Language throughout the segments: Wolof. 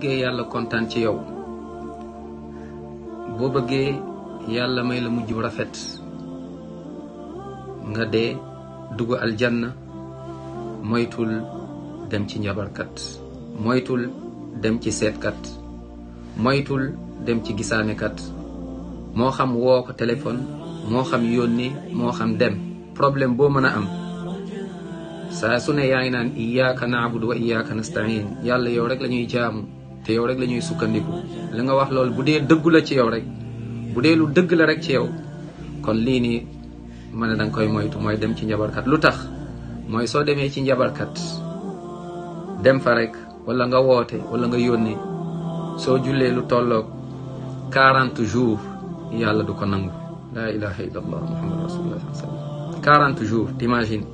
bëggee yàlla kontaan ci yow, boo bëggee yàlla may la mujj bu rafet, nga dee dugg aljanna, moytul dem ci njabarkat, moytul dem ci seetkat, moytul dem ci gisaanekat, moo xam woo ko téléphone, moo xam yónni, moo xam dem. problème boo mën a am saa su ne yaa ngi naan iyyaka na'budu wa iyyaka nasta'in, yàlla yow rek la ñuy jaamu te yow rek la ñuy sukkandiku. li nga wax loolu bu dee dëggu la ci yow rek, bu dee lu dëgg la rek ci yow, kon lii nii ma ne danga koy moytu, mooy dem ci njabarkat. lu tax mooy soo demee ci njabarkat dem fa rek, wala nga woote wala nga yónni, soo jullee lu tolloog 40 jours yàlla du ko nangu. la ilaha illallah muhammad rasulullah sallallahu alayhi wa sallam. 40 jours, t'imagines.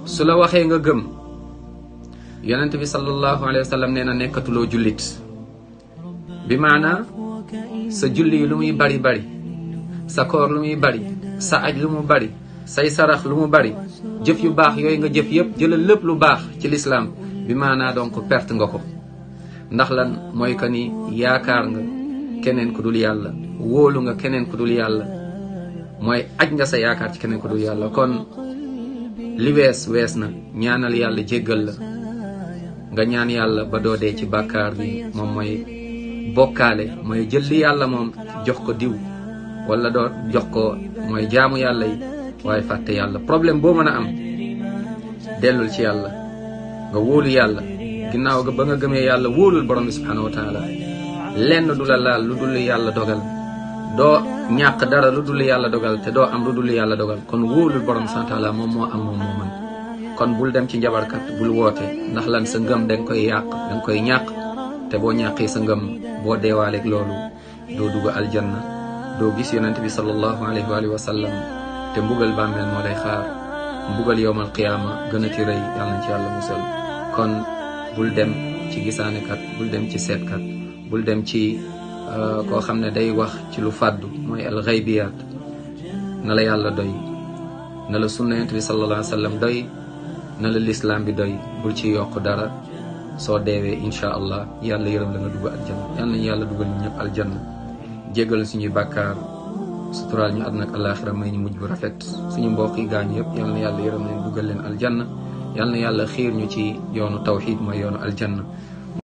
su la waxee nga gëm, yonent bi sallallahu alayhi wa sallam nee na nekkatuloo jullit. bi maana sa julli yi lu muy bari bari, sa koor lu muy bari, sa aj lu mu bari, say sarax lu mu bari, jëf yu baax yooyu nga jëf yëpp, jëlal lépp lu baax ci lislaam, bi maana donc perte nga ko. ndax lan mooy que ni yaakaar nga keneen ku dul yàlla, wóolu nga keneen ku dul yàlla, mooy aj nga sa yaakaar ci keneen ku dul yàlla. kon li wees na, ñaanal yàlla jéggal la, nga ñaan yàlla ba doo dee ci bàkkaar bi. moom mooy bokkaale, mooy jël li yàlla moom jox ko diw, wala doo jox ko, mooy jaamu yàlla yi waaye fàtte yàlla. problème boo mën a am, dellul ci yàlla, nga wóolu yàlla. ginnaaw ga ba nga gëmee yàlla, wóolul borom bi subhanahu wa taala. lenn du la laal lu dul yàlla dogal, doo ñàkk dara lu dul yàlla dogal, te doo am lu dul yàlla dogal. kon wóolul borom subhanahu wa taala, moom moo am, moom moo mën. kon bul dem ci njabarkat, bul woote, ndax lan sa ngëm danga koy yàq, danga koy ñàq. te boo ñàqee sa ngëm, boo deewaaleeg loolu, doo dugg aljanna, doo gis yonent bi sallallahu alayhi wa sallam, te mbugal bàmmeel moo lay xaar. mbugal yowmal qiyaama gën a ci rëy, yàlla na ci yàlla musal. kon bul dem ci gisaanekat, bul dem ci seetkat, bul dem ci koo xam ne day wax ci lu fàddu, mooy al ghaybiyaat. na la yàlla doy, na la sunna yonent bi sallallahu alayhi wa sallam doy, na la lislaam bi doy, bul ci yokk dara. soo deewee incha allah yàlla yërëm la nga dugg aljanna. yàlla nañu yàlla dugal ñu ñëpp aljanna, jéggal suñuy bàkkaar, suturaal ñu àdduna ak alaaxira, may ñu mujj bu rafet. suñu mbokk yi gaañu yëpp yàlla na yàlla yërëm leen, dugal leen aljanna. yàlla na yàlla xiir ñu ci yoonu tawxiid, mooy yoonu aljanna.